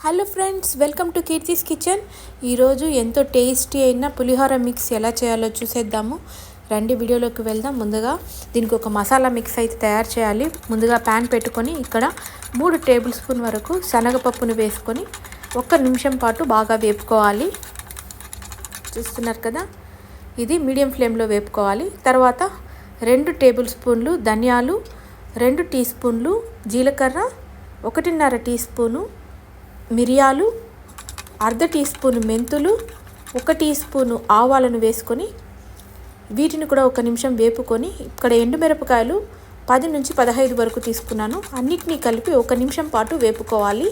Hello friends, welcome to Keerthi's kitchen. ఈరోజు ఎంతో tasty అయిన పులిహోర మిక్స్ ఎలా చేయాలో చూసేద్దాము. రండి వీడియోలోకి వెళ్దాం. ముందుగా దీనికి ఒక మసాలా మిక్స్ అయితే తయారు చేయాలి. ముందుగా ప్యాన్ పెట్టుకొని ఇక్కడ 3 టేబుల్ స్పూన్ వరకు శనగపప్పును వేసుకొని 1 నిమిషం పాటు బాగా వేపుకోవాలి. చూస్తున్నారు కదా, ఇది మీడియం ఫ్లేమ్లో వేపుకోవాలి. తర్వాత 2 టేబుల్ స్పూన్లు ధనియాలు, 2 టీ స్పూన్లు జీలకర్ర, 1.5 టీ స్పూను మిరియాలు, 1/2 టీ స్పూను మెంతులు, 1 టీ స్పూను ఆవాలను వేసుకొని వీటిని కూడా 1 నిమిషం వేపుకొని ఇక్కడ ఎండుమిరపకాయలు 10 నుంచి 15 వరకు తీసుకున్నాను. అన్నిటినీ కలిపి 1 నిమిషం పాటు వేపుకోవాలి.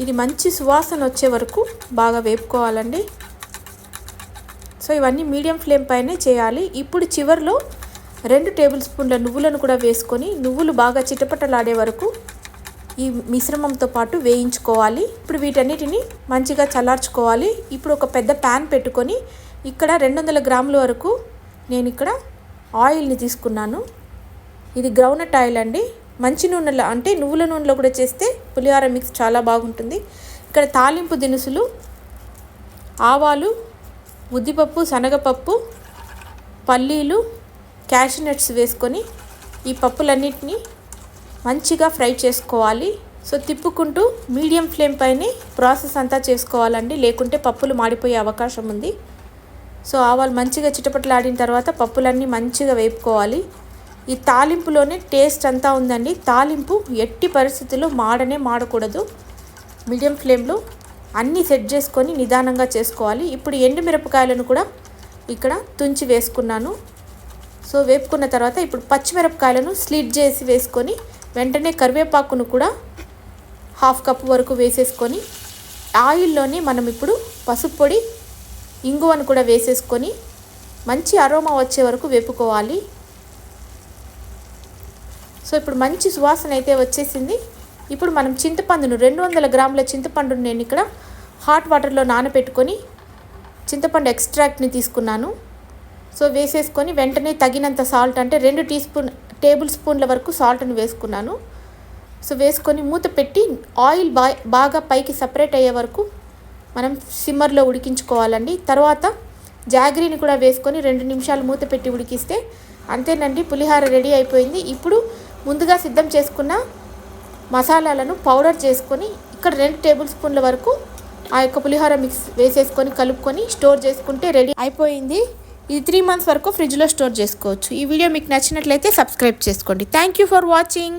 ఇది మంచి సువాసన వచ్చే వరకు బాగా వేపుకోవాలండి. సో ఇవన్నీ మీడియం ఫ్లేమ్ పైనే చేయాలి. ఇప్పుడు చివరిలో 2 టేబుల్ స్పూన్ల నువ్వులను కూడా వేసుకొని నువ్వులు బాగా చిటపటలాడే వరకు ఈ మిశ్రమంతో పాటు వేయించుకోవాలి. ఇప్పుడు వీటన్నిటిని మంచిగా చల్లార్చుకోవాలి. ఇప్పుడు ఒక పెద్ద ప్యాన్ పెట్టుకొని ఇక్కడ 200 గ్రాముల వరకు నేను ఇక్కడ ఆయిల్ని తీసుకున్నాను. ఇది గ్రౌండ్నట్ ఆయిల్ అండి. మంచి నూనెలో అంటే నువ్వుల నూనెలో కూడా చేస్తే పులిహోర మిక్స్ చాలా బాగుంటుంది. ఇక్కడ తాలింపు దినుసులు ఆవాలు, ఉద్దిపప్పు, శనగపప్పు, పల్లీలు, క్యాషూ నట్స్ వేసుకొని ఈ పప్పులన్నిటినీ మంచిగా ఫ్రై చేసుకోవాలి. సో తిప్పుకుంటూ మీడియం ఫ్లేమ్ పైనే ప్రాసెస్ అంతా చేసుకోవాలండి, లేకుంటే పప్పులు మాడిపోయే అవకాశం ఉంది. సో ఆవాలు మంచిగా చిటపటలాడిన తర్వాత పప్పులన్నీ మంచిగా వేపుకోవాలి. ఈ తాలింపులోనే టేస్ట్ అంతా ఉందండి. తాలింపు ఎట్టి పరిస్థితుల్లో మాడకూడదు. మీడియం ఫ్లేమ్లో అన్నీ సెట్ చేసుకొని నిదానంగా చేసుకోవాలి. ఇప్పుడు ఎండుమిరపకాయలను కూడా ఇక్కడ తుంచి వేసుకున్నాను. సో వేపుకున్న తర్వాత ఇప్పుడు పచ్చిమిరపకాయలను స్లిట్ చేసి వేసుకొని వెంటనే కరివేపాకును కూడా 1/2 కప్పు వరకు వేసేసుకొని ఆయిల్లోనే మనం ఇప్పుడు పసుపు పొడి, ఇంగువను కూడా వేసేసుకొని మంచి అరోమా వచ్చే వరకు వేపుకోవాలి. సో ఇప్పుడు మంచి సువాసన అయితే వచ్చేసింది. ఇప్పుడు మనం చింతపండును 200 గ్రాముల చింతపండును నేను ఇక్కడ హాట్ వాటర్లో నానబెట్టుకొని చింతపండు ఎక్స్ట్రాక్ట్ని తీసుకున్నాను. సో వేసేసుకొని వెంటనే తగినంత సాల్ట్ అంటే 2 టేబుల్ స్పూన్ల వరకు సాల్ట్ని వేసుకున్నాను. సో వేసుకొని మూత పెట్టి ఆయిల్ బాగా పైకి సపరేట్ అయ్యే వరకు మనం సిమ్మర్లో ఉడికించుకోవాలండి. తర్వాత జాగరీని కూడా వేసుకొని 2 నిమిషాలు మూత పెట్టి ఉడికిస్తే అంతేనండి, పులిహోర రెడీ అయిపోయింది. ఇప్పుడు ముందుగా సిద్ధం చేసుకున్న మసాలాలను పౌడర్ చేసుకొని ఇక్కడ 2 టేబుల్ స్పూన్ల వరకు ఆ యొక్క పులిహోర మిక్స్ వేసేసుకొని కలుపుకొని స్టోర్ చేసుకుంటే రెడీ అయిపోయింది. ఇది 3 మంత్స్ వరకు ఫ్రిడ్జ్లో స్టోర్ చేసుకోవచ్చు. ఈ వీడియో మీకు నచ్చినట్లయితే సబ్స్క్రైబ్ చేసుకోండి. Thank you for watching.